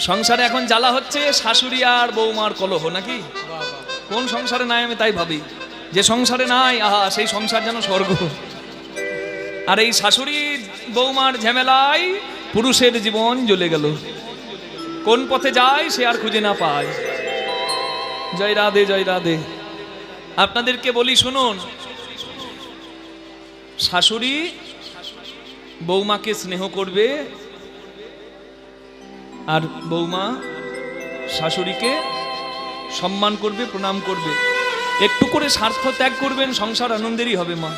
সংসারে এখন জ্বালা হচ্ছে শাশুড়ি আর বৌমার কলহ, নাকি? কোন সংসারে নাই আমি তাই ভাবি, যে সংসারে নাই আহা সেই সংসার যেন স্বর্গ। আর এই শাশুড়ি বৌমার ঝামেলায় পুরুষের জীবন জ্বলে গেল, কোন পথে যায় সে আর খুঁজে না পায়। জয় রাধে, জয় রাধে। আপনাদেরকে বলি শুনুন, শাশুড়ি বৌমাকে স্নেহ করবে আর বৌমা শাশুড়িকে সম্মান করবে, প্রণাম করবে। একটু করে স্বার্থ ত্যাগ করবেন, সংসার আনন্দেরই হবে মা।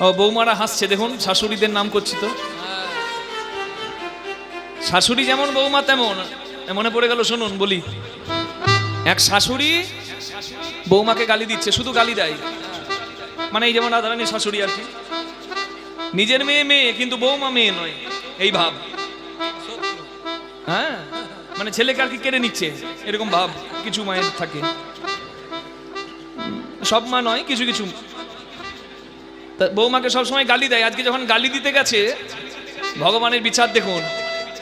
ও বৌমারা হাসছে দেখুন, শাশুড়িদের নাম করছি তো। শাশুড়ি যেমন বৌমা তেমন। মনে পড়ে গেল, শুনুন বলি। এক শাশুড়ি বৌমাকে গালি দিচ্ছে, শুধু গালি দেয়, মানে এই যেমন রাধারানীর শাশুড়ি আর কি। নিজের মেয়ে মেয়ে, কিন্তু বৌমা মেয়ে নয়, এই ভাব। হ্যাঁ, মানে ছেলেকে আর কি কেড়ে নিচ্ছে, এরকম ভাব কিছু মায়ের থাকে। সব মা নয়, কিছু কিছু। বৌমাকে সবসময় গালি দেয়। আজকে যখন গালি দিতে গেছে, ভগবানের বিচার দেখুন,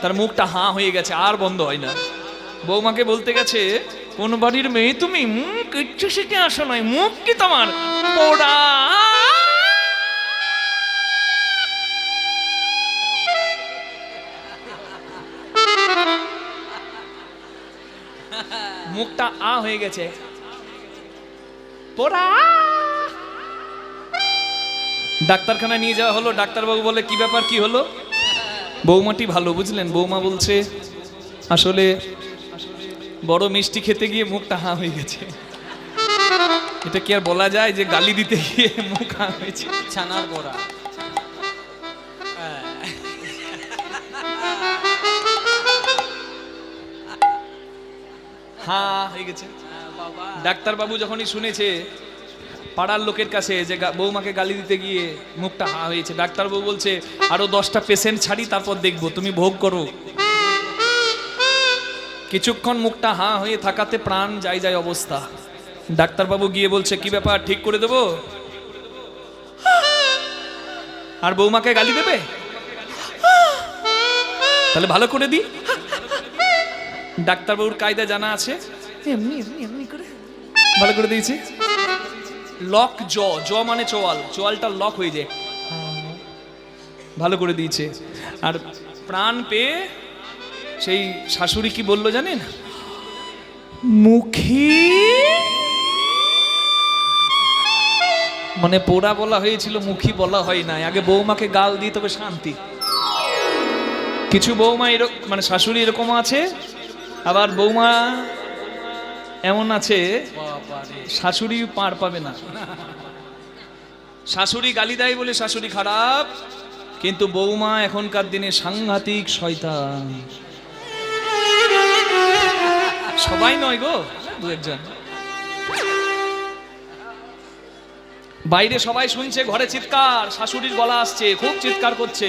তার মুখটা হাঁ হয়ে গেছে, আর বন্ধ হয় না। বৌমাকে বলতে গেছে, কোন বাড়ির মেয়ে তুমি, কিচ্ছু শিখে আসো নয়, মুখ কি তোমার পোড়া। মুখটা আ হয়ে গেছে, পোড়া। ডাক্তারখানায় নিয়ে যাওয়া হলো। ডাক্তারবাবু বলে, কি ব্যাপার, কি হলো? বৌমাটি ভালো, বুঝলেন? বৌমা বলছে, আসলে বড় মিষ্টি খেতে গিয়ে মুখটা হাঁ হয়ে গেছে। এটা কি আর বলা যায় যে গালি দিতে গিয়ে মুখ হাঁ হয়েছে? ছানার বড়া। হ্যাঁ হয়ে গেছে। ডাক্তারবাবু যখনই শুনেছে পাড়ার লোকের কাছে যে বৌমাকে গালি দিতে গিয়ে মুখটা হা হয়েছে, ডাক্তারবাবু বলছে, আরো 10টা পেশেন্ট ছাড়ি, তারপর দেখবো, তুমি ভোগ করো। কিছুক্ষণ মুখটা হা হয়ে থাকাতে প্রাণ যায় যায় অবস্থা। ডাক্তারবাবু গিয়ে বলছে, কি ব্যাপার, ঠিক করে দেবো? আর বৌমাকে গালি দেবে? তাহলে ভালো করে দি। ডাক্তারবাবুর কায়দা জানা আছে, এমনি এমনি এমনি করে ভালো করে দিয়েছে। লক জ, জ মানে চোয়াল, চোয়ালটা লক হয়ে যায়, ভালো করে দিয়েছে। আর প্রাণ পেয়ে সেই শাশুড়ি কি বললো জানেন? মুখী, মানে পোড়া বলা হয়েছিল, মুখী বলা হয় না। আগে বৌমাকে গাল দিয়ে তবে শান্তি। কিছু বৌমা এরকম, মানে শাশুড়ি এরকম আছে, আবার বৌমা এমন আছে শাশুড়ি পার পাবে না। শাশুড়ি গালি দেয় বলে শাশুড়ি খারাপ, কিন্তু বৌমা এখনকার দিনে সাংঘাতিক শয়তান। সবাই নয় গো, দু একজন। বাইরে সবাই শুনছে, ঘরে চিৎকার, শাশুড়ির গলা আসছে, খুব চিৎকার করছে।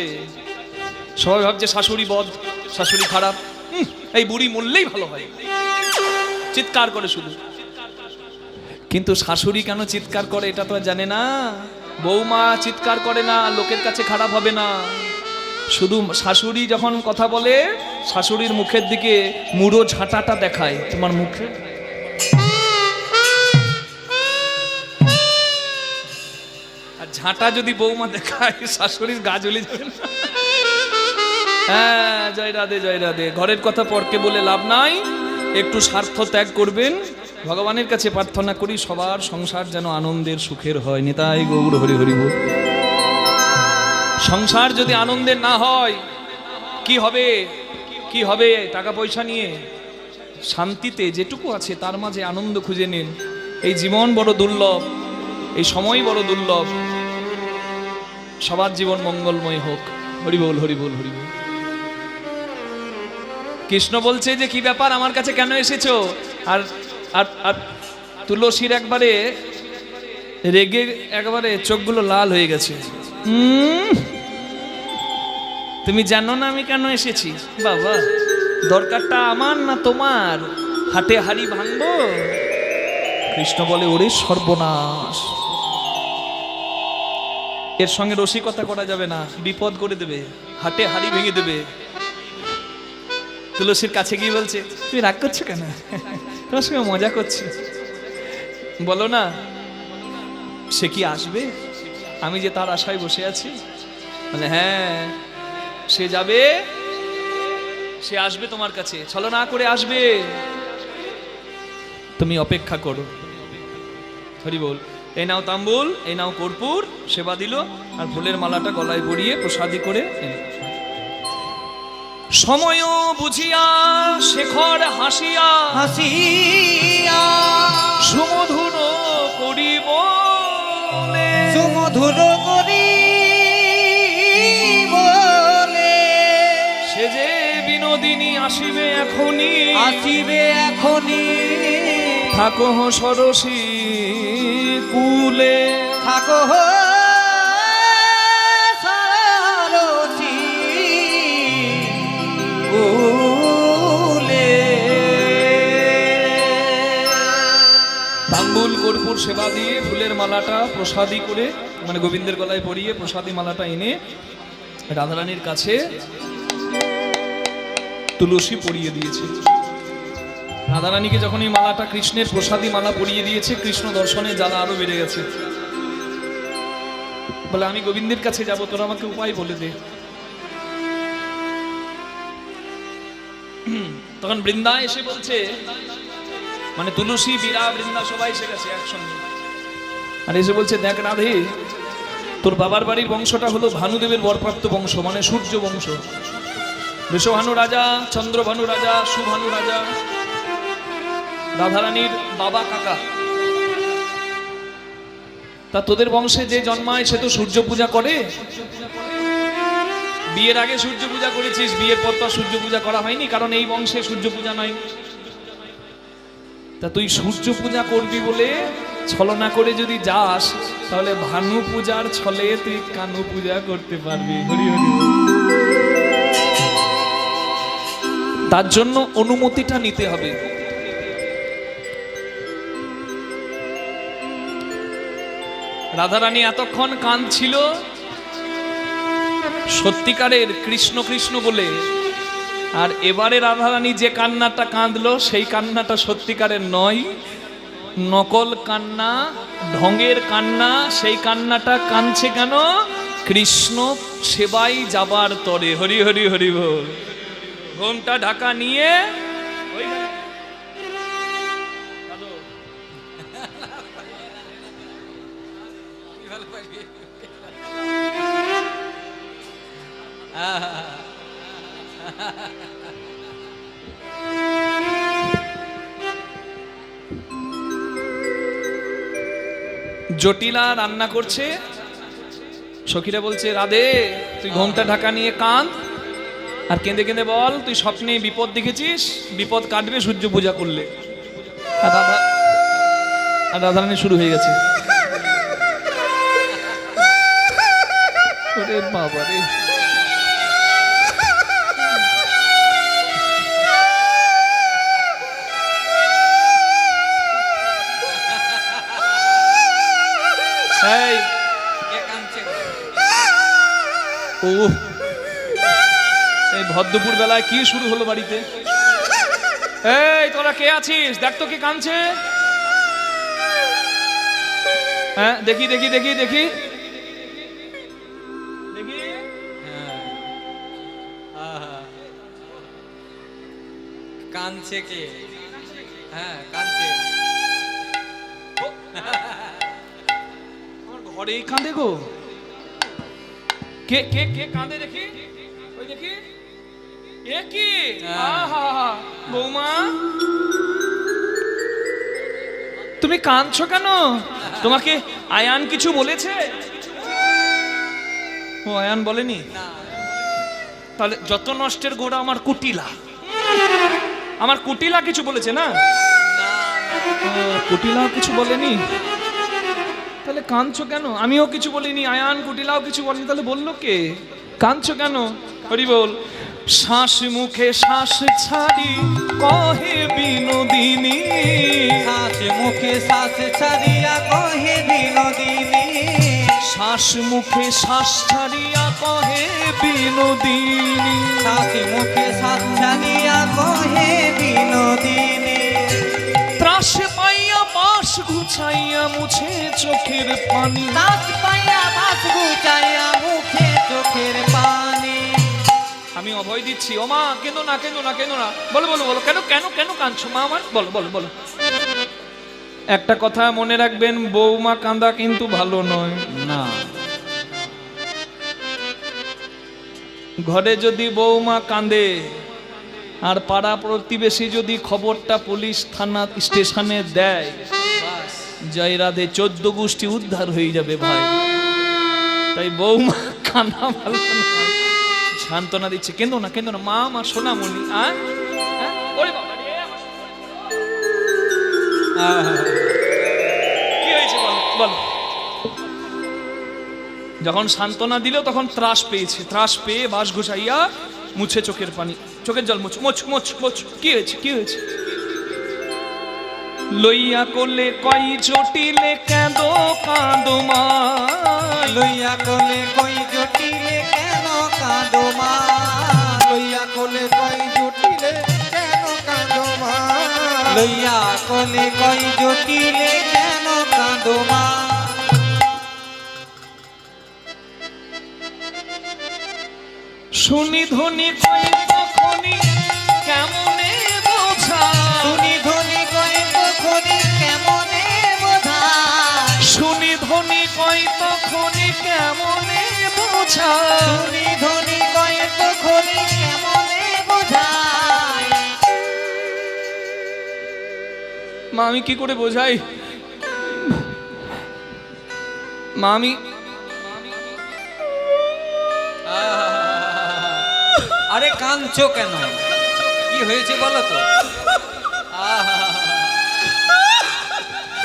সবাই ভাবছে শাশুড়ি বদ, শাশুড়ি খারাপ, এই বুড়ি মরলেই ভালো হয়, চিৎকার করে শুধু। কিন্তু শাশুড়ি কেন চিৎকার করে এটা তো জানে না। বৌমা চিৎকার করে না, লোকের কাছে খারাপ হবে না। শুধু শাশুড়ি যখন কথা বলে, শাশুড়ির মুখের দিকে মুড়ো ঝাঁটাটা দেখায়, তোমার মুখে। আর ঝাঁটা যদি বৌমা দেখায়, শাশুড়ির গা জ্বলে যাবে না। হ্যাঁ, জয় রাধে, জয় রাধে। ঘরের কথা পরকে বলে লাভ নাই, একটু স্বার্থ ত্যাগ করবেন। ভগবানের কাছে প্রার্থনা করি সবার সংসার যেন আনন্দের সুখের হয়। নিতাই গৌর হরি হরি বল। সংসার যদি আনন্দের না হয়, কি হবে? কি হবে? টাকা পয়সা নিয়ে শান্তিতে যেটুকু আছে তার মাঝে আনন্দ খুঁজে নিন। এই জীবন বড় দুর্লভ, এই সময় বড় দুর্লভ। সবার জীবন মঙ্গলময় হোক। হরি বল, হরি বল, হরি বল। কৃষ্ণ বলছে যে, কি ব্যাপার, আমার কাছে কেন এসেছো? আর আর আর তুলসীর একবারে রেগে একবারে চোখগুলো লাল হয়ে গেছে। তুমি জানো না আমি কেন এসেছি? বাবা, দরকারটা আমার না তোমার? হাটে হাড়ি ভাঙবো? কৃষ্ণ বলে, ওরে সর্বনাশ, এর সঙ্গে রসিকতা করা যাবে না, বিপদ করে দেবে, হাটে হাড়ি ভেঙে দেবে। তুলসীর কাছে গিয়ে বলছে, তুমি রাগ করছো কেন? তোমার সঙ্গে মজা করছি। বলো না, সে কি আসবে? আমি যে তার আশায় বসে আছি। বলে হ্যাঁ, সে যাবে, সে আসবে তোমার কাছে, ছলনা করে আসবে, তুমি অপেক্ষা করো। হরি বল। এই নাও তাম্বুল, এই নাও কর্পূর, সেবা দিল, আর ফুলের মালাটা গলায় পরিয়ে প্রসাদী করে এনে। সময় বুঝিয়া শেখর হাসিয়া হাসিয়া সুমধুর করিব, সুমধুর করি বলে, সে যে বিনোদিনী আসিবে এখনি, আসিবে এখনি, থাকো সরসী কুলে, থাকো সারসী কুলে। তাম্বুল কর্পূর সেবা দিয়ে ফুলের মালাটা প্রসাদী করে, মানে গোবিন্দের গলায় পরিয়ে প্রসাদী মালাটা এনে রাধারানীর কাছে তুলসী পরিয়ে দিয়েছে। রাধারানীকে যখন এই মালাটা, কৃষ্ণের প্রসাদী মালা পরিয়ে দিয়েছে, কৃষ্ণ দর্শনে জ্বালা আরো বেড়ে গেছে। বলে আমি গোবিন্দের কাছে যাব, তোরা আমাকে উপায় বলে দে। তখন বৃন্দা এসে বলছে, মানে তুলসী, বীরা, বৃন্দা সবাই এসে গেছে একসঙ্গে, আর এসে বলছে, দেখ রাধে, তোর বাবার বাড়ির বংশটা হলো ভানুদেবের বরপ্রাপ্ত বংশ, মানে সূর্য বংশ। বৃষভানু রাজা, চন্দ্রভানু রাজা, সুভানু রাজা, রাধারানীর বাবা কাকা। তা তোদের বংশে যে জন্মায় সে তো সূর্য পূজা করে। বিয়ের আগে সূর্য পূজা করেছিস, বিয়ের পর তো সূর্য পূজা করা হয়নি, কারণ এই বংশে সূর্য পূজা নয়। তা তুই সূর্য পূজা করবি বলে ছলনা করে যদি যাস, তাহলে ভানু পূজার ছলে তুই কানু পূজা করতে পারবি। হরি হরি। তার জন্য অনুমতিটা নিতে হবে। রাধারানী এতক্ষণ কাঁদছিল সত্যিকারের কৃষ্ণ কৃষ্ণ বলে, আর এবারে রাধারানী যে কান্নাটা কাঁদলো সেই কান্নাটা সত্যিকারের নয়, নকল কান্না, ঢঙের কান্না। সেই কান্নাটা কাঁদছে কেন? কৃষ্ণ সেবাই যাবার তরে। হরি হরি হরি বল। ঘোমটা ঢাকা নিয়ে জটিলা রান্না করছে, সখীরা বলছে, রাধে তুই ঘোমটা ঢাকা নিয়ে কাঁদ, আর কেঁদে কেঁদে বল তুই স্বপ্নে বিপদ দেখেছিস, বিপদ কাটবে সূর্য পূজা করলে। আর রাধারানী শুরু হয়ে গেছে, ওরে বাবা রে। এই ভদ্রপুর বেলায় কি শুরু হলো বাড়িতে? এই তোরা কে আছিস? দেখ তো কে কাঁদছে। হ্যাঁ দেখি দেখি দেখি দেখি দেখি। কাঁদছে কে? হ্যাঁ কাঁদছে। আমার ঘরেই কাঁদে গো। কে কে কে কাঁদে দেখি? ওই দেখি। এ কি? আহা বৌমা, তুমি কাঁদছো কেন? তোমাকে আয়ান কিছু বলেছে? ও আয়ান বলেনি? তাহলে যত নষ্টের গোড়া আমার কুটিলা। আমার কুটিলা কিছু বলেছে না? কুটিলা কিছু বলেনি? তাহলে কাঁদছো কেন? আমিও কিছু বলিনি, আয়ান কুটিলাও কিছু বলেনি, তাহলে বললো কে? কাঁদছো কেন? হরি বল। শ্বাস মুখে শ্বাস ছাড়ি কহে বিনোদিনী, শ্বাস মুখে শ্বাস ছাড়িয়া কহে বিনোদিনী, শ্বাস মুখে শ্বাস ছাড়িয়া কহে বিনোদিনী, হাসি মুখে সাচ্ছানিয়া কহে বিনোদিনী, ত্রাস পাইয়া বাস ঘুচাইয়া মুছে চোখের পানি। দাস পাইয়া বাস গুচাইয়া মুখে চোখের পানি। আমি অভয় দিচ্ছি, ও মা কেঁদো না কেঁদো না কেঁদো না, বলো বলো বলো, কেন কেন কেন কাঁদছো মা আমার, বলো বলো বলো। একটা কথা মনে রাখবেন, বৌমা কাঁদা কিন্তু ভালো নয়। না, ঘরে যদি বৌমা কাঁদে আর পাড়া প্রতিবেশী যদি খবরটা পুলিশ থানা স্টেশনে দেয়, জয় রাধে 14 গোষ্ঠী উদ্ধার হয়ে যাবে ভাই। তাই বৌমা কান্না ভালো নয়। সান্ত্বনা দিচ্ছে, কেঁদো না কেঁদো না মা, আমার সোনামণি। কি হয়েছে বল বল। যখন সান্ত্বনা দিল তখন ত্রাস পেয়েছে, ত্রাস পেয়ে বাস ঘুষাইয়া মুছে চোখের পানি, চোখের জল মুছ মোছ মোছ মোছ। কি হয়েছে কি হয়েছে? লইয়া কোলে কই জটিলে কেঁদো কাঁদো মা, লইয়া কোলে কই জটিলে কেন কাঁদো মা, লইয়া কোলে কই জটিলে কেন কাঁদো মা, লইয়া কোলে কই জটিলে কেন কাঁদো মা। শুনি ধ্বনি কই তখনি কেমনে বোঝা, শুনি ধ্বনি কই তখনি কেমনে বোঝা, শুনি ধ্বনি কই তখনি কেমনে বোঝা, শুনি ধ্বনি কই তখনি কেমনে বোঝা। মা আমি কি করে বোঝাই মা? আমি আরে কাঁদছো কেন, কি হয়েছে বলো তো?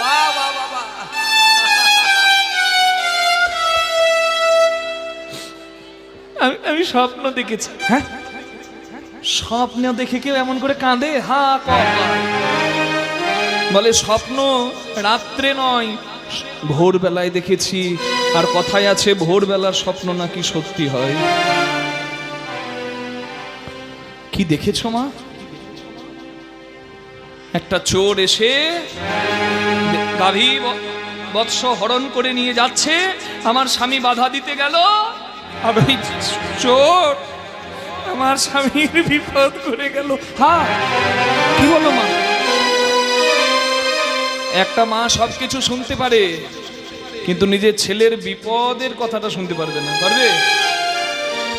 বাহ বাহ বাহ বাহ। আমি স্বপ্ন দেখেছি। হ্যাঁ, স্বপ্ন দেখে কেউ এমন করে কাঁদে? হা বলে স্বপ্ন রাত্রে নয়, ভোরবেলায় দেখেছি। আর কথায় আছে ভোরবেলার স্বপ্ন নাকি সত্যি হয়। কি দেখেছো মা? একটা চোর এসে গাভী বৎস হরণ করে নিয়ে যাচ্ছে, আমার স্বামী বাধা দিতে গেল, আর ওই চোর আমার স্বামীর বিপদ করে গেল। হ্যাঁ, কি বলো মা? একটা মা সবকিছু শুনতে পারে, কিন্তু নিজের ছেলের বিপদের কথাটা শুনতে পারবে না। পারবে?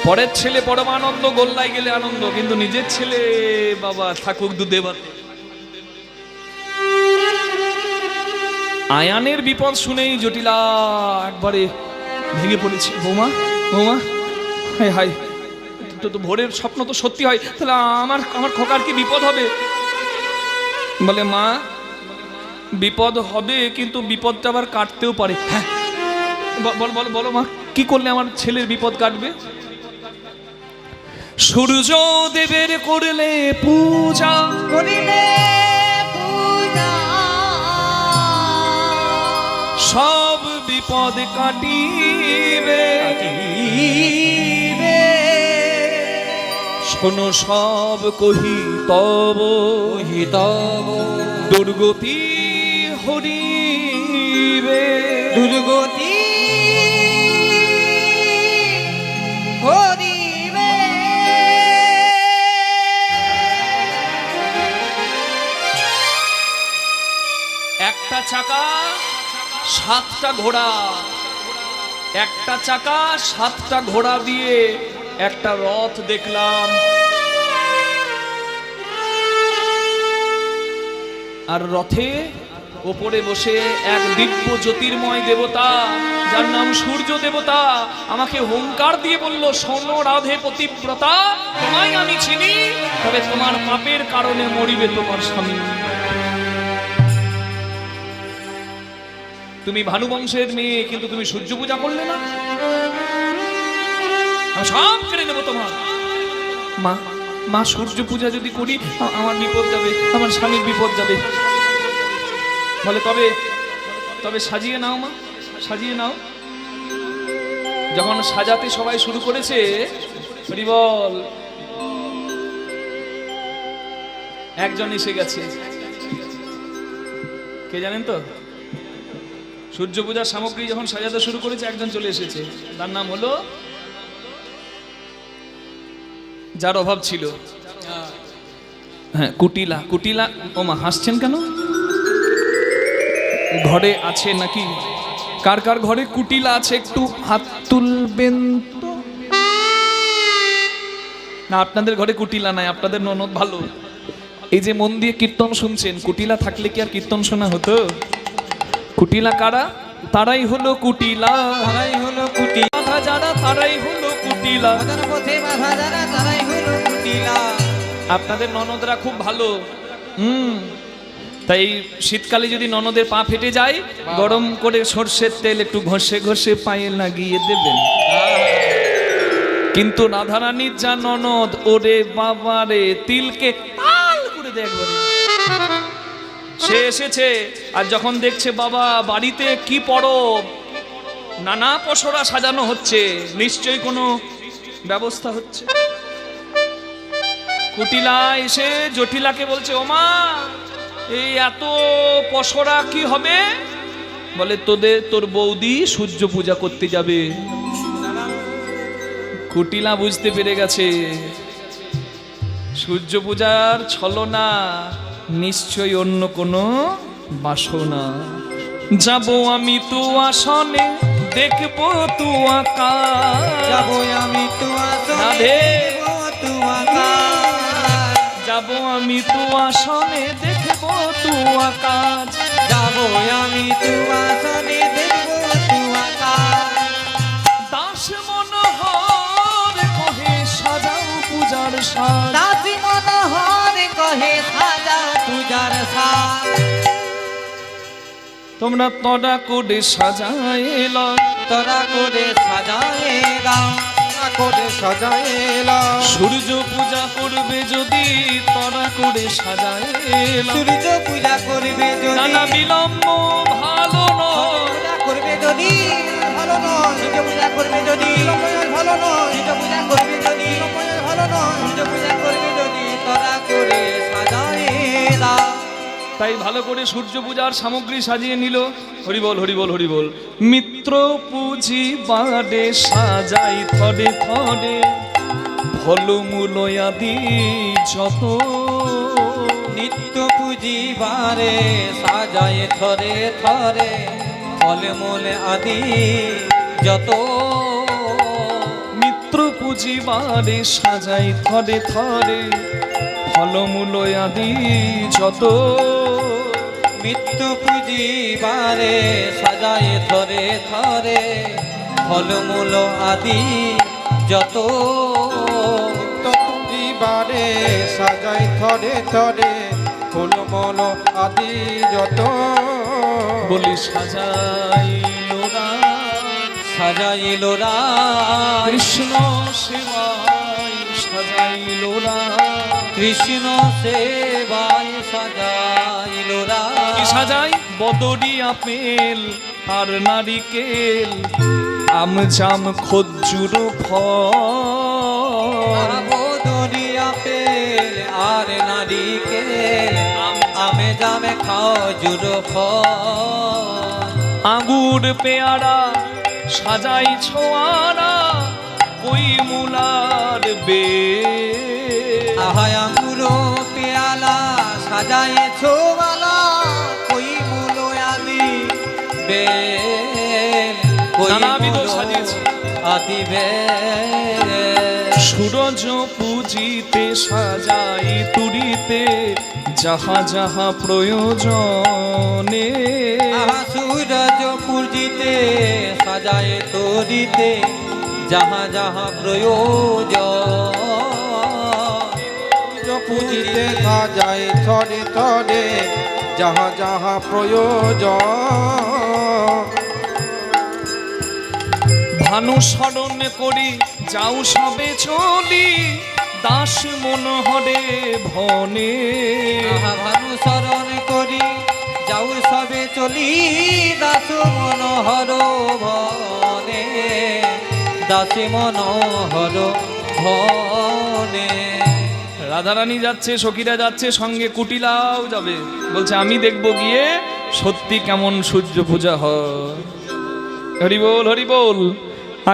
পরের ছেলে পরম আনন্দ, গোল্লায় গেলে আনন্দ, কিন্তু নিজের ছেলে বাবা থাকুক দুধে ভাতে। আয়ানের বিপদ শুনেই জটিলা একবারে ভেঙে পড়েছে। বৌমা বৌমা, হাই হাই, তো ভোরের স্বপ্ন তো সত্যি হয়, তাহলে আমার আমার খোকার কি বিপদ হবে? বলে মা বিপদ হবে, কিন্তু বিপদটা আবার কাটতেও পারে। হ্যাঁ, বল বল বলো মা, কি করলে আমার ছেলের বিপদ কাটবে? সূর্য দেবের করলে পূজা, করিলে পূজা, সব বিপদ কাটিবে। শোনো সব কহি তব, দুর্গতি হরিবে, দুর্গতি হরিবে। একটা চাকা 7টা ঘোড়া, একটা চাকা 7টা ঘোড়া দিয়ে একটা রথ দেখলাম। আর রথে ওপরে বসে এক দিব্য জ্যোতির্ময় দেবতা, যার নাম সূর্য দেবতা, আমাকে হুঙ্কার দিয়ে বলল, শোনো রাধে পতিব্রতা, তোমায় আমি চিনি, তবে তোমার পাপের কারণে মরিবে তোমার স্বামী। তুমি ভানুবংশের মেয়ে, কিন্তু তুমি সূর্য পূজা করলে না, আমি সব কেড়ে নেবো তোমার। মা মা সূর্য পূজা যদি করি আমার বিপদ যাবে, আমার স্বামীর বিপদ যাবে। বলে তবে তবে সাজিয়ে নাও মা, সাজিয়ে নাও। যখন সাজাতে সবাই শুরু করেছে, হরি বল, একজন এসে গেছে। কে জানেন তো? সূর্য পূজার সামগ্রী যখন সাজাতে শুরু করেছে, একজন চলে এসেছে। তার নাম হলো, যার অভাব ছিল, হ্যাঁ, কুটিলা। কুটিলা। ওমা, হাসছেন কেন? ঘরে আছে নাকি? কার কার ঘরে কুটিলা আছে একটু হাত তুলবেন তো। না, আপনাদের ঘরে কুটিলা নাই, আপনাদের ননদ ভালো। এই যে মন দিয়ে কীর্তন শুনছেন, কুটিলা থাকলে কি আর কীর্তন শোনা হতো? কুটিলা কারা? তারাই হলো কুটিলা। তারাই হলো কুটি, বাধা যারা তারাই হলো কুটিলা। বাঁধার পথে বাধা যারা তারাই হলো কুটিলা। আপনাদের ননদরা খুব ভালো। তাই শীতকালে যদি ননদের পা ফেটে যায়, গরম করে সর্ষের তেল একটু ঘষে ঘষে পায়ে লাগিয়ে দেবেন। কিন্তু রাধারানীর যা ননদ, ওরে বাবারে, তিলকে তাল করে দেয় একবারে। সে এসেছে, আর যখন দেখছে বাবা বাড়িতে কি পরব, নানা পসরা সাজানো হচ্ছে, নিশ্চয়ই কোনো ব্যবস্থা হচ্ছে। কুটিলা এসে জটিলাকে বলছে, ওমা, এই এত পসরা কি হবে? বলে, তোর বৌদি সূর্য পূজা করতে যাবে। কুটিলা বুঝতে পেরে গেছে সূর্য পূজার ছলনা, নিশ্চয়ই অন্য কোনো বাসনা। যাবো আমি তো আসনে, দেখবো তো আকাশ। যাবো আমি তো আসনে, দেখবো তো আকাশ। যাবো আমি তো আসনে, দেখবো তো আকাশ। যাবো আমি তো আসনে, দেখবো তো আকাশ। দাস মনোহর কহে সাজাও পূজার সাজ। দাসী মনোহর কহে সাজা পূজার সাজ। তোমরা তডা করে সাজাইলা, তোরা করে সাজায়েলা, করে সাজায়েলা। সূর্য পূজা করবে যদি তডা করে সাজাইলা। সূর্য পূজা করবে যদি, নানা বিলম্ব ভালো নয়। পূজা করবে যদি ভালো নয়। সূর্য পূজা করবে যদি ভালো নয়। সূর্য পূজা করবে যদি ভালো নয়। সূর্য পূজা করবে যদি তোরা করে সাজায়েলা। তাই ভালো করে সূর্য পূজার সামগ্রী সাজিয়ে নিল। হরি বল, হরি বল, হরি বল। মিত্র পুঁজি বাড়ে সাজাই থরে থরে, ফলমূল আদি যত। নিত্য পুজিবারে সাজায় থরে থরে, ফলমূল আদি যত। মিত্র পুঁজি বাড়ে সাজাই থরে থরে, ফলমূল আদি যত। নিত্য পুজিবারে সাজায় থরে থরে, ফলমূল আদি যত। পুজিবারে সাজাই থরে থরে, ফুলমূল আদি যত। বলি সাজাইলো রাম, সাজাইলো রাম, কৃষ্ণ সেবায় সাজাইলো রাম। কৃষ্ণ সেবায় সাজাইলো রাম। কি সাজাই? বদরি আপেল আর নারিকেল, আম জাম খজ্জুর ফল। বদরি আপেল আর নারিকেল, আমে জামে খাজুর ফল। আঙ্গুর পেয়ারা সাজাই ছোয়ারা, কই মুলার বে। আহায় আঙ্গুর পেয়ালা সাজায় ছোবালা, কই মূল আদি বেল। কই নানা বিধ মূল সাজিয়েছি। আদি বেল। সূরজ পূজিতে সাজাই তুরিতে, যাহা যাহা প্রয়োজনে। আহা সূরজ পূজিতে সাজায় তরিতে, যাহা যাহা প্রয়োজন। পুজিতে সাজাই থরে থরে, যাহা যাহা প্রয়োজন। ভানু স্মরণ করি যাও সবে চলি, দাস মনোহরে ভনে। আহা ভানু শরণ করি যাও সবে চলি, দাস মনোহর ভনে। দাসী মনোহর ধনে। রাধারানী যাচ্ছে, সখীরা যাচ্ছে, সঙ্গে কুটিলাও যাবে। বলছে আমি দেখবো গিয়ে সত্যি কেমন সূর্য পূজা হয়। হরি বল হরি বল।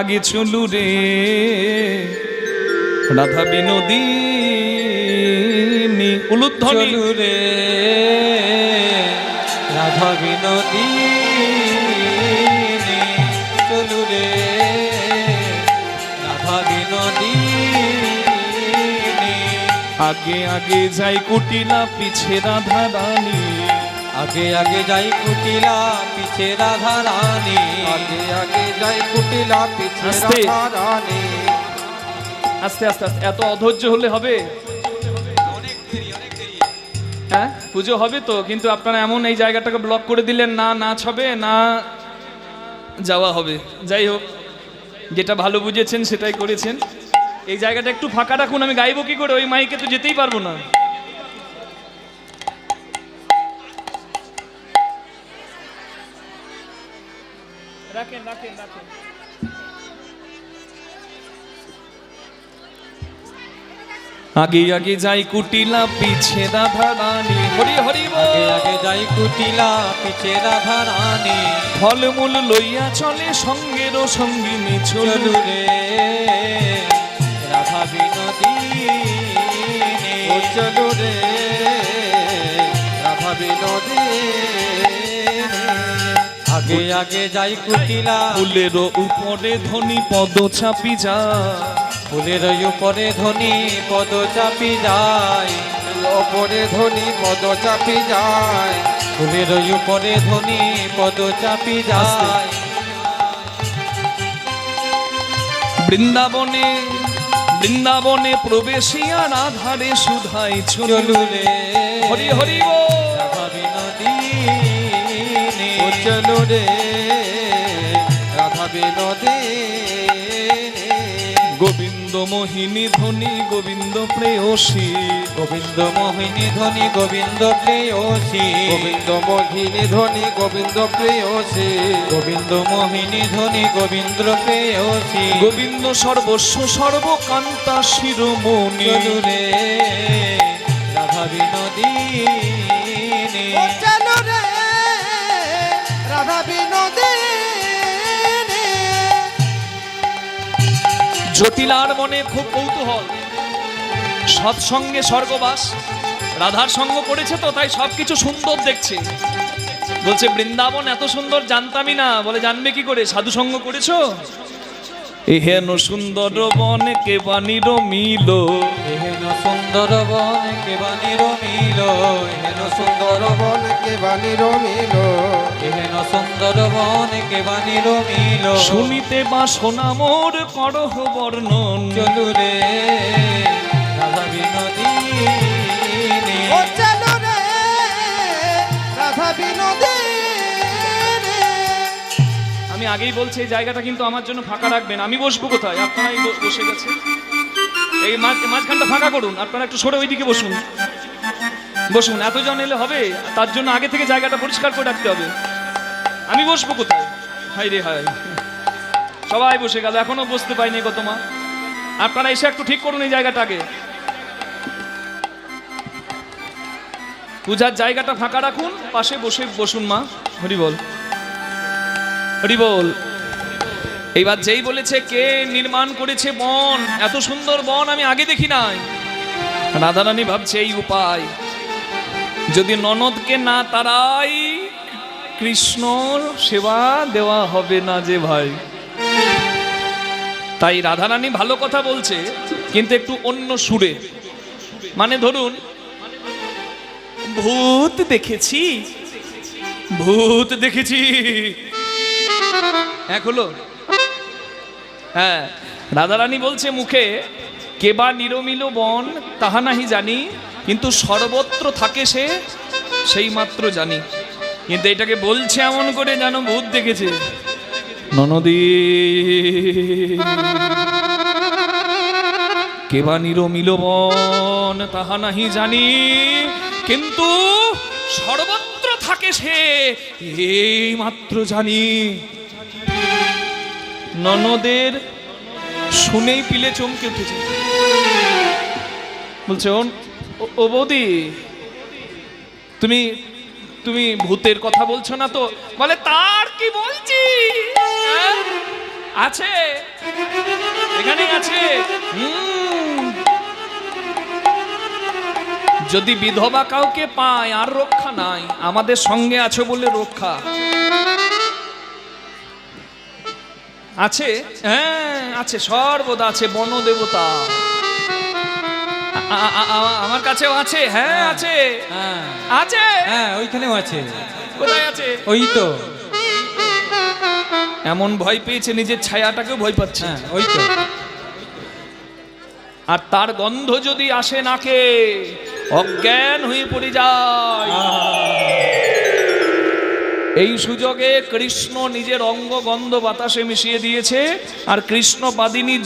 আগে চলু রে রাধা বিনোদিনী, উলুধ্বনি। চলু রে রাধা বিনোদিনী, চলু রে রাধা বিনোদিনী। আগে আগে যাই কুটিলা পিছে রাধা রানী, আগে আগে যাই কুটিলা পিছে রাধা রানী। আগে আগে যাই কুটিলা পিছে আস্তে। রাধা রানী। আস্তে আস্তে আস্তে, এত অধৈর্য হলে হবে? হ্যাঁ পুজো হবে তো, কিন্তু আপনারা এমন এই জায়গাটাকে ব্লক করে দিলেন, না নাচ হবে না যাওয়া হবে। যাই হোক, যেটা ভালো বুঝেছেন সেটাই করেছেন। এই জায়গাটা একটু ফাঁকা রাখুন, আমি গাইবো কি করে? ওই মাইকে তো যেতেই পারবো না। রাখেন রাখেন রাখেন। আগে আগে যাই কুটিলা পিছে রাধা রানী, হরি হরি বল। আগে আগে যাই কুটিলা পিছে রাধা রানী। ফলমূল লইয়া চলে সঙ্গেরও সঙ্গিনী, চলু চলু রে রাধা বিনোদিনী। ও চলো রে রাধা বিনোদিনী। আগে আগে যাই কুটিলা ফুলের উপরে ধ্বনি পদ চাপি যা, ফুলের উপরে ধ্বনি পদ চাপি যায়। ওপরে ধ্বনি পদ চাপি যায়। ফুলের উপরে ধ্বনি পদ চাপি যায়। বৃন্দাবনে বৃন্দাবনে প্রবেশিয়া রাধারে সুধাই চলু চলু রে হরি হরি বল। রাধা বিনোদিনী। ও চলো রে রাধা বিনোদিনী। গোবিন্দ মোহিনী ধ্বনি গোবিন্দ প্রেয়সী, গোবিন্দ মোহিনী ধ্বনি গোবিন্দ প্রেয়সী। গোবিন্দ মোহিনী ধ্বনি গোবিন্দ প্রেয়সী। গোবিন্দ মোহিনী ধ্বনি গোবিন্দ প্রেয়সী। গোবিন্দ সর্বস্ব সর্বকান্তা শিরোমণি, চলু রে রাধা বিনোদিনী। ও চলো রে রাধা বিনোদিনী। জটিলার মনে খুব কৌতূহল, সৎসঙ্গে স্বর্গবাস। রাধার সঙ্গ করেছে তো, তাই সবকিছু সুন্দর দেখছে। বলছে বৃন্দাবন এত সুন্দর জানতামই না। বলে জানবে কি করে? সাধু সঙ্গ করেছো? এহেন সুন্দর বন কে বানির মিল, এহেন সুন্দর বন কেবানির মিল। এহেন সুন্দর বন কে বাণীর মিল। এহেন সুন্দর বন কেবানির মিল। শুনিতে বা শোনা মোর করহ বর্ণন, চলু রে রাধা বিনোদিনী। ও চলো রে রাধা বিনোদিনী। আমি আগেই বলছি এই জায়গাটা কিন্তু আমার জন্য ফাঁকা রাখবেন। আমি বসবো কোথায়? আপনারাই বসে গেছে। এই মাঝখানটা ফাঁকা করুন। আপনারা একটু সরে ওইদিকে বসুন, বসুন। এতজন এলে হবে? তার জন্য আগে থেকে জায়গাটা পরিষ্কার করে রাখতে হবে। আমি বসবো কোথায়? হাই রে হাই, সবাই বসে গেল, এখনো বসতে পাইনি গো তোমা। আপনারা এসে একটু ঠিক করুন এই জায়গাটা আগে। পূজার জায়গাটা ফাঁকা রাখুন, পাশে বসুন মা। হরি বল হরি বল। এইবার যেই বলেছে কে নির্মাণ করেছে বন, এত সুন্দর বন আমি আগে দেখি নাই। রাধারানী ভাবছে এই উপায়, যদি ননদকে না তারাই কৃষ্ণর সেবা দেওয়া হবে না যে ভাই। তাই রাধারানী ভালো কথা বলছে, কিন্তু একটু অন্য সুরে। মানে ধরুন, ভূত দেখেছি, ভূত দেখেছি, এক হলো। হ্যাঁ, রাধারানী বলছে মুখে, কেবা নিরমিল বন তাহা নাহি জানি, কিন্তু সর্বত্র থাকে সে সেই মাত্র জানি। কিন্তু এটাকে বলছে এমন করে যেন ভূত দেখেছে। ননদী কেবা নিরমিল বন তাহা নাহি জানি, কিন্তু সর্বত্র থাকে সে এই মাত্র জানি। ননদের শুনেই পিলে চমকে উঠেছে, বলছে ও বৌদি, তুমি তুমি ভূতের কথা বলছো না তো? বলে তার কি বলছি, হ্যাঁ? আছে, এখানেই আছে। যদি বিধবা কাউকে পায় আর রক্ষা নাই, আমাদের সঙ্গে আছে বলে রক্ষা আছে। হ্যাঁ আছে, সর্বদা আছে, বনদেবতা আমার কাছেও আছে। হ্যাঁ আছে, হ্যাঁ আছে, হ্যাঁ ওইখানেও আছে। কোথায় আছে? ওই তো, এমন ভয় পেয়েছে নিজের ছায়াটাকেও ভয় পাচ্ছে। হ্যাঁ ওই তো। আর তার গন্ধ যদি আসে নাকে, অজ্ঞান হয়ে পড়ে যায়। এই সুযোগে কৃষ্ণ নিজের অঙ্গ গন্ধ বাতাসে মিশিয়ে দিয়েছে, আর কৃষ্ণ বাদিনী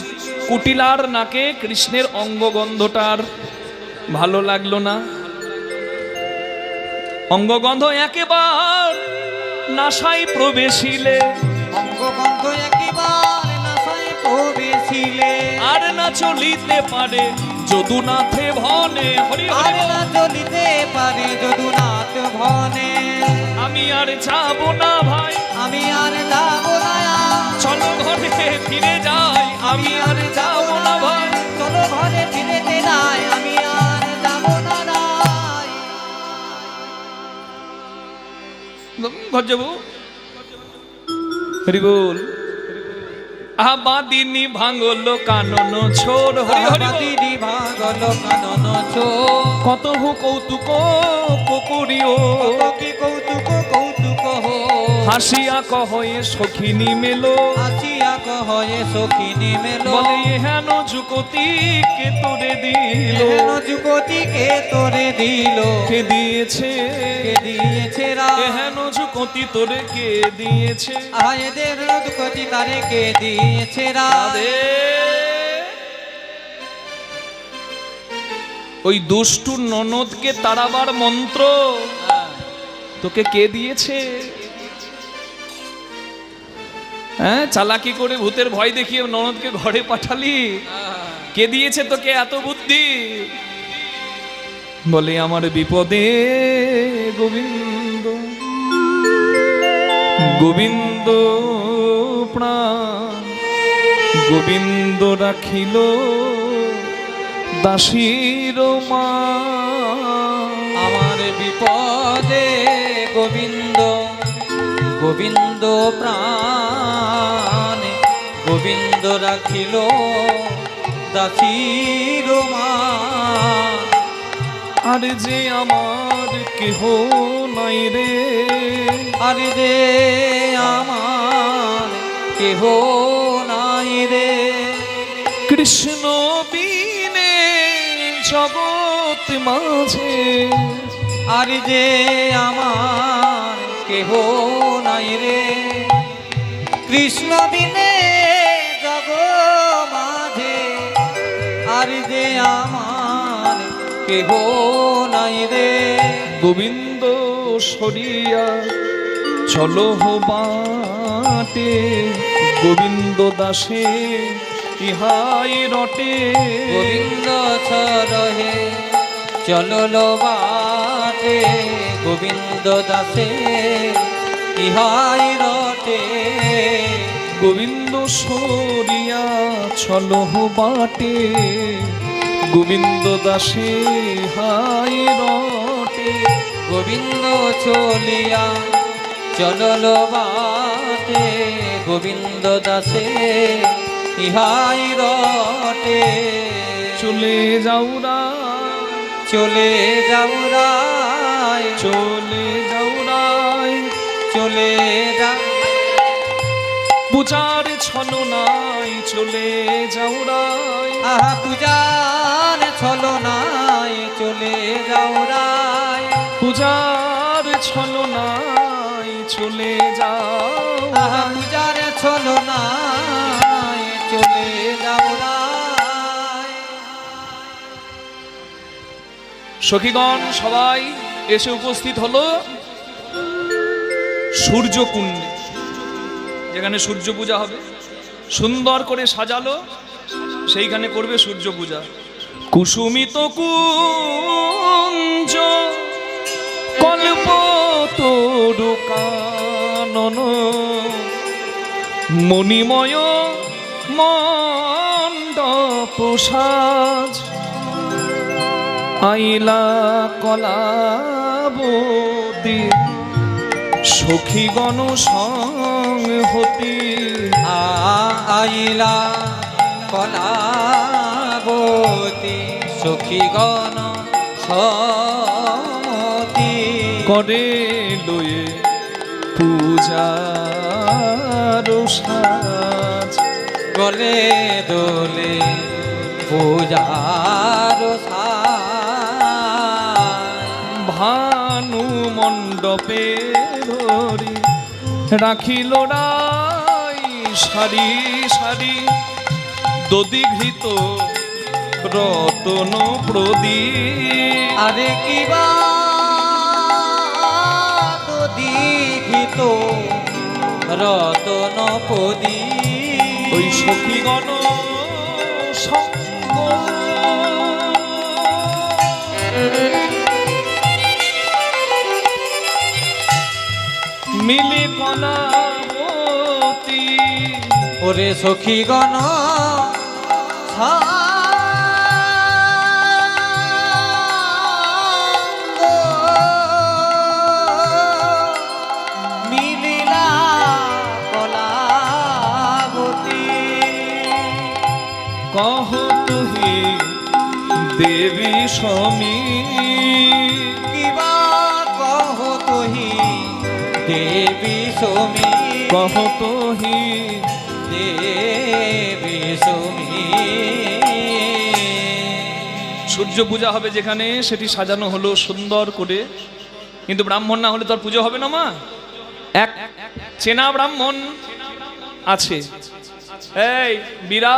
কুটিলার নাকে কৃষ্ণের অঙ্গ গন্ধটার ভালো লাগলো না। অঙ্গগন্ধ একেবার নাসায় প্রবেশিলে, অঙ্গবন্ধ একেবারে নাসায় প্রবেশিলে, আর না চলিতে পারে যদুনাথে ভনে। হরি আর হরি না চলিতে পারে যদুনাথ ভনে। আমি আর যাব না ভাই, আমি আর যাব না, চলো ঘরে ফিরে যাই। আমি আর যাব না ভাই, চলো ঘরে ফিরে যাই। আমি আর যাব না। ঘর যাবো। হরি বল। আবাদিনী ভাঙলো কানন ছোর। হরি হরি বল। দিদি ভাগল কানন চোর, কত হো কৌতুক পকরিও, কত কি কৌতুক কৌতুক হো। হাসিয়া কহয়ে সখিনী মেলো, আসিয়া কহয়ে সখিনী মেলো। বলে হেন যুগতি কে তোরে দিল, হেন যুগতিকে তোরে দিল, কে দিয়েছে, কে দিয়েছে রা। হেন যুগতি তোরে কে দিয়েছে। আয়েদের যুগতি তারে কে দিয়েছে রা। ওই দুষ্টু ননদকে তাড়াবার মন্ত্র তোকে কে দিয়েছে? হ্যাঁ, চালাকি করে ভূতের ভয় দেখিয়ে ননদকে ঘরে পাঠালি, কে দিয়েছে তোকে এত বুদ্ধি? বলে আমার বিপদে গোবিন্দ, গোবিন্দ প্রাণ, গোবিন্দ রাখিল দাসীর মা। আমার বিপদে গোবিন্দ, গোবিন্দ প্রাণ, গোবিন্দ রাখিল দাসীর মা। আর যে আমার কেহ নাই রে, আর যে আমার কেহ নাই রে। কৃষ্ণ বিনে জগৎ মাঝে, আর যে আমার কেহ নাই রে। কৃষ্ণ বিনে জগ মাঝে, আর যে আমার কেহ নাই রে। গোবিন্দ সরিয়া চলো বাটে, গোবিন্দ দাসে ইহাই রটে। গোবিন্দ ছরহে চললো বাটে, গোবিন্দ দাসে ইহাই রটে। গোবিন্দ সরিয়া চলো বাটে, গোবিন্দ দাসে হাই রটে। গোবিন্দ চলিয়া চললো বাটে, গোবিন্দ দাসে ইহাই রটে। চলে যাওরা, চলে যাও রায়, চলে যাওরাই, চলে যা। পূজার ছলো নাই, চলে যাওরাই। আহা পূজার ছলো নাই, চলে যাও রায়। পূজার ছলো নাই, চলে যাও। আহা পূজার ছলো নাই, চলে যাও রায়। সখীগণ সবাই এসে উপস্থিত হলো সূর্যকুণ্ডে, যেখানে সূর্য পূজা হবে। সুন্দর করে সাজালো, সেইখানে করবে সূর্য পূজা। কুসুমিত কুঞ্জ কল্পতরু কানন মণিময় মণ্ডপ সাজ আইলা কলাবতী সখীগণ সংহতি। আইলা কলাবতী সখীগণ সমতি করে লয়ে পূজার সাজ গলে দোলে পূজার ভানু মণ্ডপে ধরি রাখিল রাই সারি সারি দধিঘৃত রতন প্রদীপ। আরে কিবা দীঘিত রতন পদী ওই সখীগণ সঙ্গ মিলে কলাবতী। ওরে সখীগণ মিলিলা কলাবতী কহ তুহি দেবী সমী কিবা কহ তোহি দেবী সমী কহ তুহি দেবী সমী। সূর্য পূজা হবে যেখানে সেটি সাজানো হলো সুন্দর করে, কিন্তু ব্রাহ্মণ না হলে তো আর পুজো হবে না মা। এক চেনা ব্রাহ্মণ আছে, এই বীরা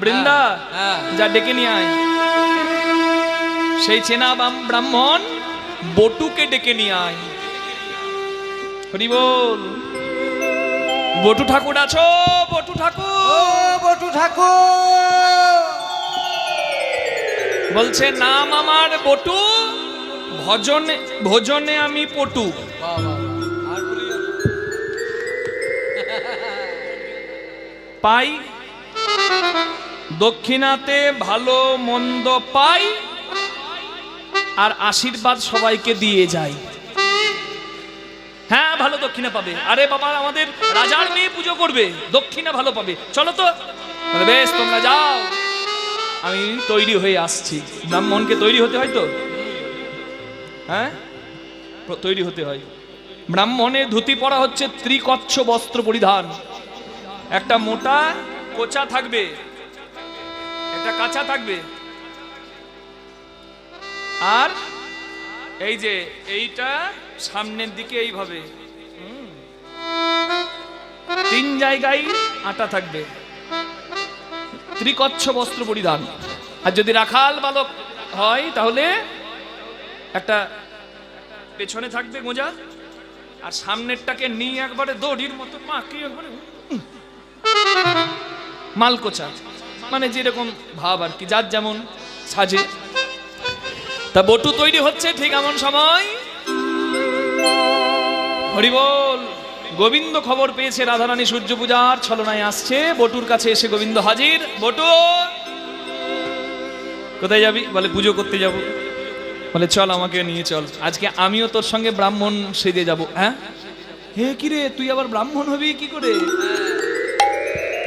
বৃন্দা হ্যাঁ। যা ডেকে নিয়ে আয়। সেই চেনা ব্রাহ্মণ বটুকে ডেকে নিয়ে আয়। হরি বল। বটু ঠাকুর আছো? বটু ঠাকুর বটু ঠাকুর বলছে নাম আমার বটু, ভোজনে আমি পটু। পাই দক্ষিণাতে ভালো মন্দ পাই, আর আশীর্বাদ সবাইকে দিয়ে যাই। হ্যাঁ ভালো দক্ষিণা পাবে। আরে বাবা আমাদের রাজার মেয়ে পুজো করবে, দক্ষিণা ভালো পাবে, চলো তো। বলে, বেশ তোমরা যাও, আমি তৈরি হয়ে আসছি। ব্রাহ্মণকে তৈরি হতে হয় তো, হ্যাঁ তৈরি হতে হয়। ব্রাহ্মণের ধুতি পরা হচ্ছে ত্রিকচ্ছ বস্ত্র পরিধান। একটা মোটা কোচা থাকবে, একটা কাঁচা থাকবে, আর এই যে এইটা সামনের দিকে এইভাবে তিন জায়গায় আটা থাকবে। ত্রিকচ্ছ বস্ত্র পরিধান। আর যদি রাখাল বালক হয় তাহলে একটা পেছনে থাকবে গোঁজা, আর সামনেরটাকে নিয়ে একবারে দড়ির মতো পাকি একবারে মালকোচা, মানে যেরকম ভাব আর কি, যার যেমন সাজে। তা বটু তৈরি হচ্ছে ঠিক এমন সময় হরি বল। গোবিন্দ খবর পেয়েছে রাধারানী সূর্য পূজার ছলনায় আসছে। বটুর কাছে এসে গোবিন্দ হাজির। বটু কোথায় যাবি? বলে পুজো করতে যাব। বলে চল আমাকে নিয়ে চল, আজকে আমিও তোর সঙ্গে ব্রাহ্মণ সেজে যাব। হ্যাঁ হে কিরে তুই আবার ব্রাহ্মণ হবি কি করে?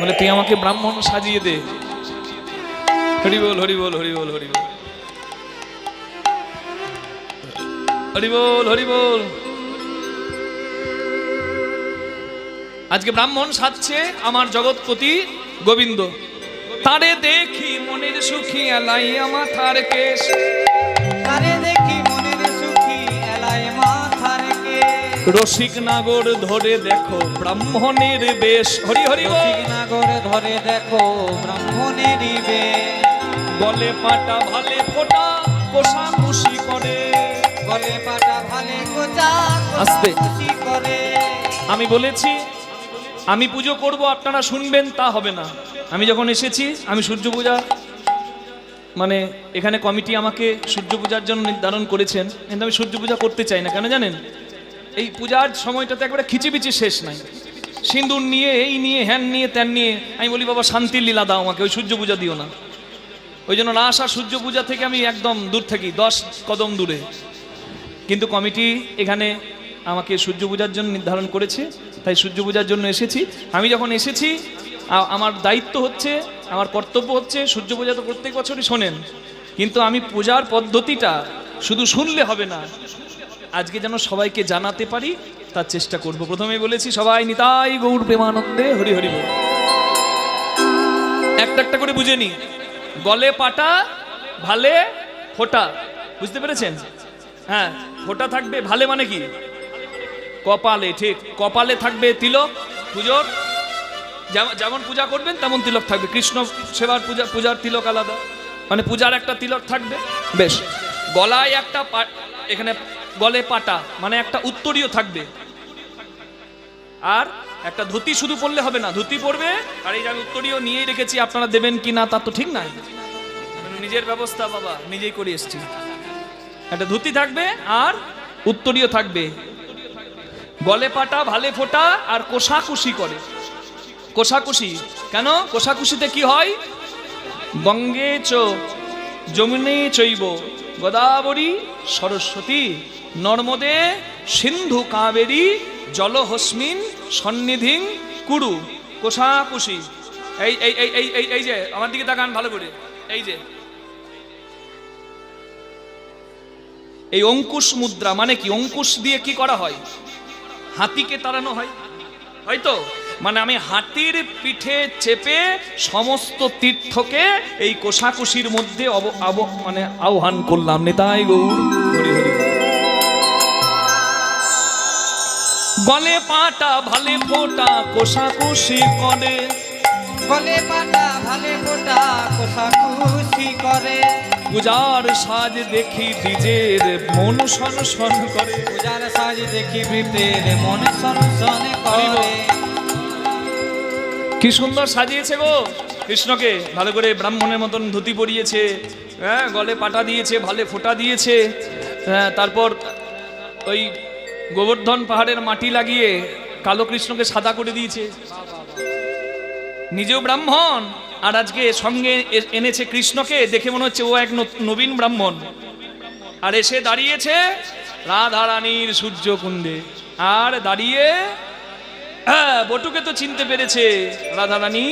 বলে তুই আমাকে ব্রাহ্মণ সাজিয়ে দে। হরি বল হরি বল হরি বল হরি বল হরি বল হরি বল। আজকে ব্রাহ্মণ সাজছে আমার জগৎপতি গোবিন্দ। তারে দেখি মনের সুখী এলাই মাথার কেশ, তারে দেখি মনের সুখী এলাই মাথার কেশ। রসিক নাগর ধরে দেখো ব্রাহ্মণের বেশ। হরি হরি বল। রসিক নাগর ধরে দেখো ব্রাহ্মণের বেশ। গলে পাটা ভালে ফোটা কোষা খুশি করে। গলে পাটা ভালে কোচা আস্তে। খুশি করে। আমি বলেছি আমি পুজো করব আপনারা শুনবেন তা হবে না। আমি যখন এসেছি, আমি সূর্য পূজা মানে এখানে কমিটি আমাকে সূর্য পূজার জন্য নির্ধারণ করেছেন, কিন্তু আমি সূর্য পূজা করতে চাই না। কেন জানেন? এই পূজার সময়টাতে একবারে খিচিবিচি শেষ নাই, সিঁদুর নিয়ে এই নিয়ে হ্যান নিয়ে ত্যান নিয়ে। আমি বলি বাবা শান্তির লীলা দাও আমাকে, ওই সূর্য পূজা দিও না। ওই জন্য না আসা সূর্য পূজা থেকে আমি একদম দূর থাকি, 10 কদম দূরে। কিন্তু কমিটি এখানে আমাকে সূর্য পূজার জন্য নির্ধারণ করেছে, তাই সূর্য পূজার জন্য এসেছি। আমি যখন এসেছি, আমার দায়িত্ব হচ্ছে, আমার কর্তব্য হচ্ছে, সূর্য পূজা তো প্রত্যেক বছরই শোনেন, কিন্তু আমি পূজার পদ্ধতিটা শুধু শুনলে হবে না, আজকে যেন সবাইকে জানাতে পারি তার চেষ্টা করব। প্রথমেই বলেছি সবাই নিতাই গৌর প্রেমানন্দে হরি হরি বল। একটা একটা করে বুঝে নি। গলে পাটা, ভালে ফোঁটা, বুঝতে পেরেছেন? হ্যাঁ, ফোঁটা থাকবে। ভালে মানে কি? কপালে, ঠিক। কপালে থাকবে তিলক, পুজোর যেমন পূজা করবেন তেমন তিলক থাকবে। কৃষ্ণ সেবার পূজার তিলক আলাদা, মানে পূজার একটা তিলক থাকবে। বেশ। গলায় একটা এখানে গলে পাটা মানে একটা উত্তরীয় থাকবে, আর একটা ধুতি শুধু পরলে হবে না, ধুতি পরবে। আর এই যে আমি উত্তরীয় নিয়েই রেখেছি, আপনারা দেবেন কি না তা তো ঠিক নাই, নিজের ব্যবস্থা বাবা নিজেই করে এসছি। একটা ধুতি থাকবে আর উত্তরীয় থাকবে, গলে পাটা, ভালে ফোঁটা, আর কোষাকুষি করে। কোষাকুষি কেন? কোষাকুষিতে কি হয়? গঙ্গে চ যমুনে চৈব গোদাবরী সরস্বতী নর্মদে সিন্ধু কাবেরী জলহস্মিন সন্নিধিং কুরু। কোষাকুষি। এই এই এই এই এই এই যে আমার দিকে তাকান ভালো করে। এই যে এই অঙ্কুশ মুদ্রা মানে কি? অঙ্কুশ দিয়ে কি করা হয়? হাতিকে তাড়ানো হয়, হয়তো। মানে আমি হাতির পিঠে চেপে সমস্ত তীর্থকে এই কোষাকুষির মধ্যে মানে আহ্বান করলাম। নিতাই গৌর হরি হরি। গলে পাটা ভালে ফোঁটা কোষাকুষি করে, গলে পাটা ভালে ফোঁটা কোষাকুষি করে। পূজার সাজ দেখি দ্বিজের মন সনসন করে, পূজার সাজ দেখি বৃতের মন সনসন করে। কি সুন্দর সাজিয়েছে গো কৃষ্ণকে, ভালো করে ব্রাহ্মণের মতন ধুতি পরিয়েছে, হ্যাঁ, গলে পাটা দিয়েছে, ভালে ফোঁটা দিয়েছে, হ্যাঁ, তারপর ওই গোবর্ধন পাহাড়ের মাটি লাগিয়ে কালো কৃষ্ণকে সাদা করে দিয়েছে। নিজেও ব্রাহ্মণ, আর আজকে সঙ্গে এনেছে কৃষ্ণকে, দেখে মনে হচ্ছে ও এক নবীন ব্রাহ্মণ। আর এসে দাঁড়িয়েছে রাধারানীর সূর্যকুণ্ডে, আর দাঁড়িয়ে বটুকে তো চিনতে পেরেছে রাধারানী,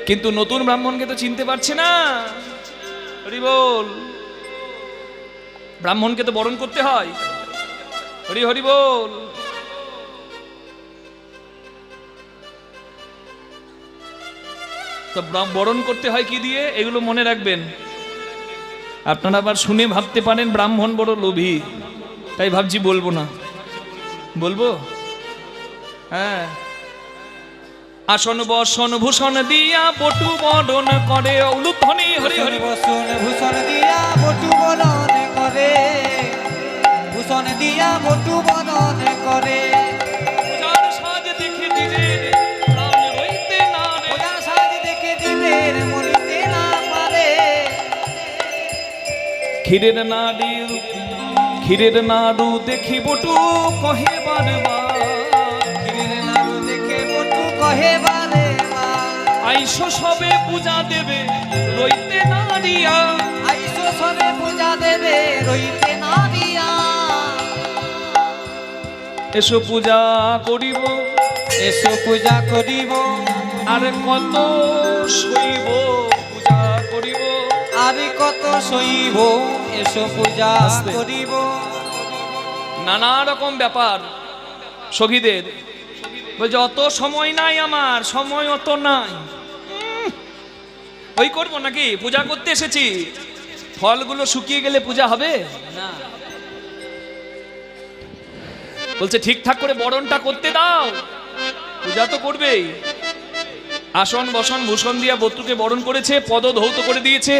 কিন্তু নতুন ব্রাহ্মণকে তো চিনতে পারছে না। হরি বল। ব্রাহ্মণকে তো বরণ করতে হয়। হরি হরি বল। তো বরণ করতে হয় কি দিয়ে? এগুলো মনে রাখবেন। আপনারা আবার শুনে ভাবতে পারেন ব্রাহ্মণ বড় লোভী, তাই ভাবছি বলবো না। বলবো? হ্যাঁ। আসন বসন ভূষণ দিয়া বটু বরণ করে, উলুধ্বনি হরি হরি। বসন ভূষণ দিয়া বটু বরণ করে, ভূষণ দিয়া বটু বরণ করে। পূজার সাজ দেখে দিনের প্রাণ রইতে না রে, পূজার সাজ দেখে দিনের মরিতে না পারে। ক্ষীরের নাড়ু দেখি বটু কহে বারবার, ক্ষীরের নাড়ু দেখে বটু কহে বারবার। আইসো সবে পূজা দেবে রইতে না দিয়া, আইসো সবে পূজা দেবে রইতে না দিয়া। এসো পূজা করিব, এসো পূজা করিব, আর কত শৈব পূজা করিব, আর কত সইব এসো পূজা আস্তে। করিব। নানা রকম ব্যাপার সখীদের। বলছে অত সময় নাই, আমার সময় অত নাই। ওই করবো নাকি? পূজা করতে এসেছি, ফলগুলো শুকিয়ে গেলে পূজা হবে না। বলছে ঠিকঠাক করে বরণটা করতে দাও, পূজা তো করবেই। আসন বসন ভূষণ দিয়া বটুকে বরণ করেছে, পদ ধৌত করে দিয়েছে।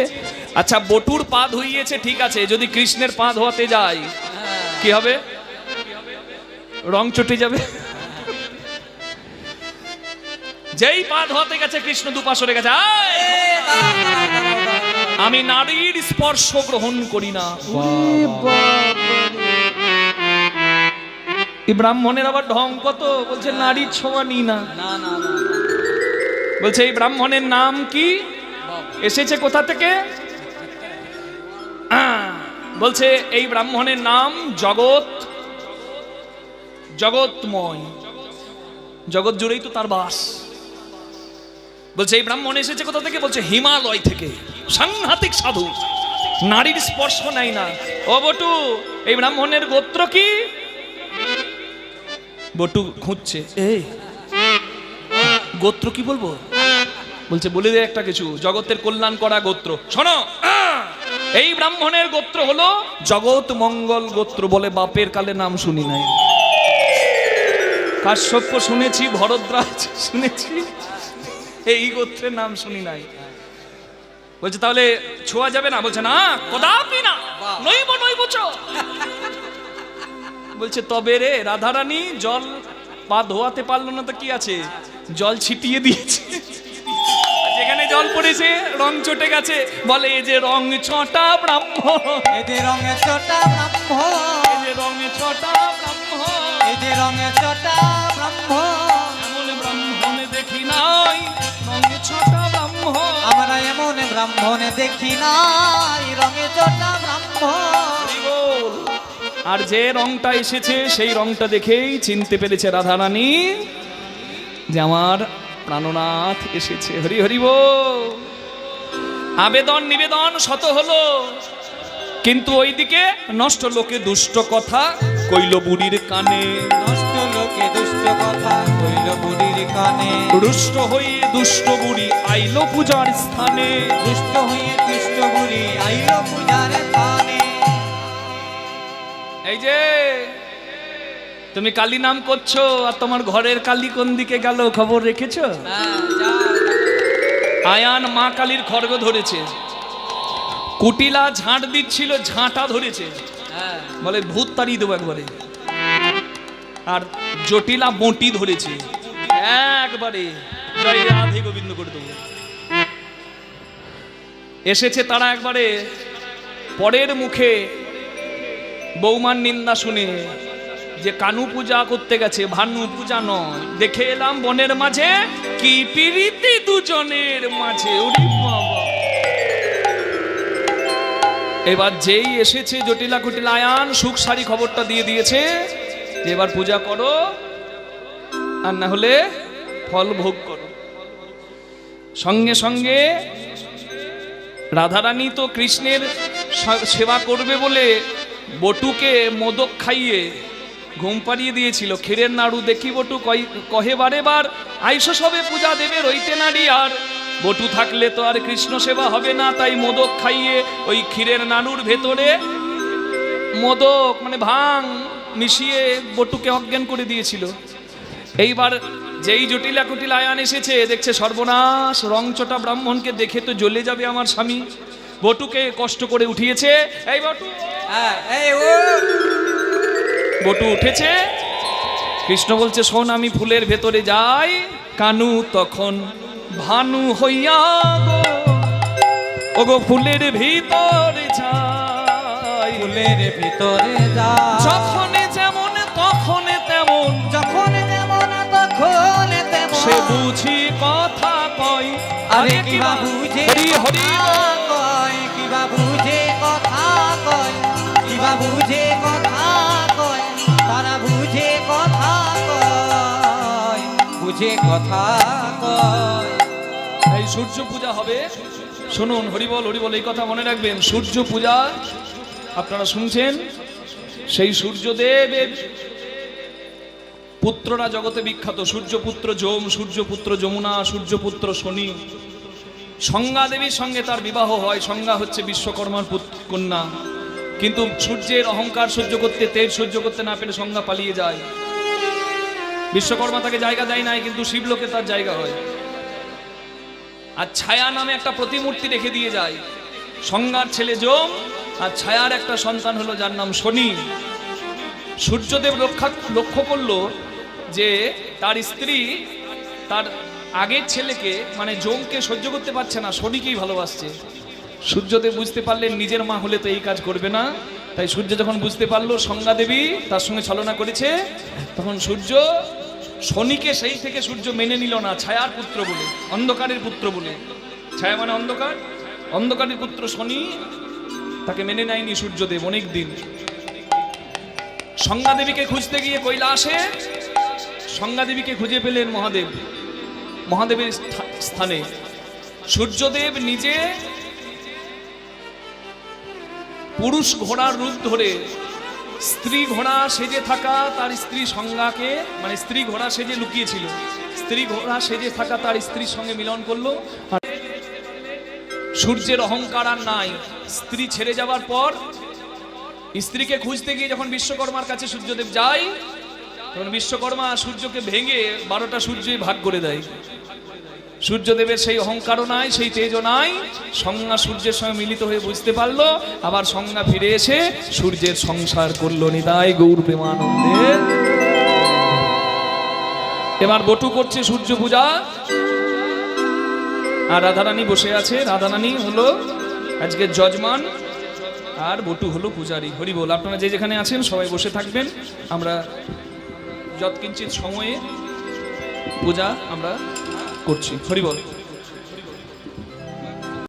আচ্ছা, বটুর পা ধুইয়েছে, ঠিক আছে। যদি কৃষ্ণের পা ধোয়াতে যায় কি হবে? রং চটে যাবে। যেই পা ধোয়াতে গেছে কৃষ্ণ দুপা সরে গেছে। আয়! আমি নারীর স্পর্শ গ্রহণ করি না। এই ব্রাহ্মণের আবার ঢং কত, বলছে নারীর ছোঁয়া নি না। বলছে এই ব্রাহ্মণের নাম কি, এসেছে কোথা থেকে? বলছে এই ব্রাহ্মণের নাম জগৎময়, জগৎ জুড়েই তো তার বাস। বলছে এই ব্রাহ্মণ এসেছে কোথা থেকে? বলছে হিমালয় থেকে। সাংঘাতিক সাধু, নারীর স্পর্শ নাই না। ও বটু, এই ব্রাহ্মণের গোত্র কি? বটু খুঁজছে, এই গোত্র কি বলবো? বলছে বলে দে একটা কিছু, জগতের কল্যাণ করা গোত্র। শোনো, এই ব্রাহ্মণের গোত্র হলো জগৎ মঙ্গল গোত্র। বলে বাপের কালে নাম শুনি নাই। কাশ্যপ শুনেছি, ভরদ্বাজ শুনেছি, এই গোত্রের নাম শুনি নাই। বলছে তাহলে ছোঁয়া যাবে না? বলছে না, কদাপি না, নইব চ। বলছে তবে রে রাধারানী জল পা ধোয়াতে পারলো না তো কি আছে, জল ছিটিয়ে দিয়েছে। যেখানে জল পড়েছে রং চটে গেছে। বলে এই যে রং ছটা ব্রাহ্মণ, এই যে রঙে চটা ব্রাহ্মণ, এই যে রং ছটা ব্রাহ্মণ, এই যে রঙে চটা ব্রাহ্মণ, এমন ব্রাহ্মণ দেখি নাই, রং ছটা ব্রাহ্মণ। আমরা এমন ব্রাহ্মণ দেখি নাই, রঙে চটা ব্রাহ্মণ। আর যে রংটা এসেছে সেই রংটা দেখেই চিনতে পেরেছে রাধারানী যে আমার প্রাণনাথ এসেছে। হরি হরি বল। আবেদন নিবেদন শত হলো, কিন্তু ওইদিকে নষ্ট লোকে দুষ্ট কথা কইল বুড়ির কানে। নষ্ট লোকে দুষ্ট কথা কইল বুড়ির কানে। রুষ্ট হয়ে দুষ্ট বুড়ি আইলো পূজার স্থানে। দুষ্ট হয়ে দুষ্ট বুড়ি আইল পূজার স্থানে। এই যে তুমি কালী নাম করছো, আর তোমার ঘরের কালী কোন দিকে গেল খবর রেখেছো? আয়ান মা কালীর খড়গ ধরেছে, কুটিলা ঝাঁট দিচ্ছিল, ঝাঁটা ধরেছে। বলে ভূত তাড়িয়ে দেবো একবারে। আর জটিলা বটি ধরেছে, একবারে জয় রাধে গোবিন্দ করে দেবো। এসেছে তারা একবারে পরের মুখে বৌমার নিন্দা শুনে যে কানু পূজা করতে গেছে, ভানু পূজা নয়। দেখে এলাম বনের মাঝে কি প্রীতি দুজনের মাঝে। ওরে বাবা! এবার যেই এসেছে জটিলা কুটিলা আয়ান সুখ সারি খবরটা দিয়ে দিয়েছে যে এবার পূজা করো, আর না হলে ফল ভোগ করো। সঙ্গে সঙ্গে রাধারানী তো কৃষ্ণের সেবা করবে বলে বটুকে মোদক খাইয়ে ঘুম পাড়িয়ে দিয়েছিল। ক্ষীরের নাড়ু দেখি বটু কহে বারে বার, আইসো সবে পূজা দেবে রইতে নারী। আর বটু থাকলে তো আর কৃষ্ণ সেবা হবে না, তাই মোদক খাইয়ে ওই ক্ষীরের নাড়ুর ভেতরে মোদক মানে ভাং মিশিয়ে বটুকে অজ্ঞান করে দিয়েছিল। এইবার যেই জটিলা কুটিলা আয়ান এসেছে, দেখছে সর্বনাশ, রংচটা ব্রাহ্মণকে দেখে তো জ্বলে যাবে আমার স্বামী। বটুকে কষ্ট করে উঠিয়েছে। এই বটু, বটু উঠেছে। কৃষ্ণ বলছে শোন, আমি ফুলের ভেতরে যাই। কানু তখন ভানু হইয়া গো, ওগো ফুলের ভিতরে যাই। ফুলের ভিতরে যা, যখন যেমন তখন তেমন, যখন যেমন তখন তেমন। সে বুঝি কথা কয়। আরে কিবা বুঝে হরি হরি কয়, কিবা বুঝে কথা কয়, কিবা বুঝে কথা কয়, তারা বুঝে কথা কয়, বুঝে কথা কয়। এই সূর্য পূজা হবে, শুনুন, হরিবল হরিবল, এই কথা মনে রাখবেন। সূর্য পূজা আপনারা শুনছেন, সেই সূর্যদেবের পুত্ররা জগতে বিখ্যাত। সূর্যপুত্র যম, সূর্যপুত্র যমুনা, সূর্যপুত্র শনি। সংজ্ঞা দেবীর সঙ্গে তার বিবাহ হয়। সংজ্ঞা হচ্ছে বিশ্বকর্মার কন্যা, কিন্তু সূর্যের অহংকার সহ্য করতে, তেজ সহ্য করতে না পেরে সংজ্ঞা পালিয়ে যায়। বিশ্বকর্মা তাকে জায়গা দেয় নাই, কিন্তু শিবলোকে তার জায়গা হয়। আর ছায়া নামে একটা প্রতিমূর্তি রেখে দিয়ে যায়। সংজ্ঞার ছেলে যম, আর ছায়ার একটা সন্তান হলো যার নাম শনি। সূর্যদেব লক্ষ্য করলো যে তার স্ত্রী তার আগের ছেলেকে মানে জমকে সহ্য করতে পারছে না, শনিকেই ভালোবাসছে। সূর্যদেব বুঝতে পারলেন নিজের মা হলে তো এই কাজ করবে না, তাই সূর্য যখন বুঝতে পারলো সংজ্ঞা দেবী তার সঙ্গে ছলনা করেছে, তখন সূর্য শনিকে সেই থেকে সূর্য মেনে নিল না, ছায়ার পুত্র বলে, অন্ধকারের পুত্র বলে। ছায়া মানে অন্ধকার, অন্ধকারের পুত্র শনি, তাকে মেনে নেয়নি সূর্যদেব অনেক দিন। সংজ্ঞা দেবীকে খুঁজতে গিয়ে কৈলাসে সংজ্ঞা দেবীকে খুঁজে পেলেন মহাদেব, মহাদেবের স্থানে। সূর্যদেব নিজে পুরুষ ঘোড়ার রূপ ধরে স্ত্রী ঘোড়া সেজে থাকা তার স্ত্রী সংজ্ঞাকে, মানে স্ত্রী ঘোড়া সেজে লুকিয়েছিল, স্ত্রী ঘোড়া সেজে থাকা তার স্ত্রীর সঙ্গে মিলন করলো। আর সূর্যের অহংকার আর নাই। স্ত্রী ছেড়ে যাওয়ার পর স্ত্রীকে খুঁজতে গিয়ে যখন বিশ্বকর্মার কাছে সূর্যদেব যায়, তখন বিশ্বকর্মা সূর্যকে ভেঙে 12টা সূর্যই ভাগ করে দেয়। সূর্যদেবের সেই অহংকারও নাই, সেই তেজও নাই। সংজ্ঞা সূর্যের সঙ্গে মিলিত হয়ে বুঝতে পারলো, আবার সংজ্ঞা ফিরে এসে সূর্যের সংসার করলো। নিতাই গৌর প্রেমানন্দে। এবার বটু করছে সূর্য পূজা, আর রাধারানী বসে আছে। রাধারানী হলো আজকের যজমান, আর বটু হলো পূজারী। হরি বল। আপনারা যে যেখানে আছেন সবাই বসে থাকবেন, আমরা যৎকিঞ্চিত সময়ে পূজা আমরা করছি। হরি বল।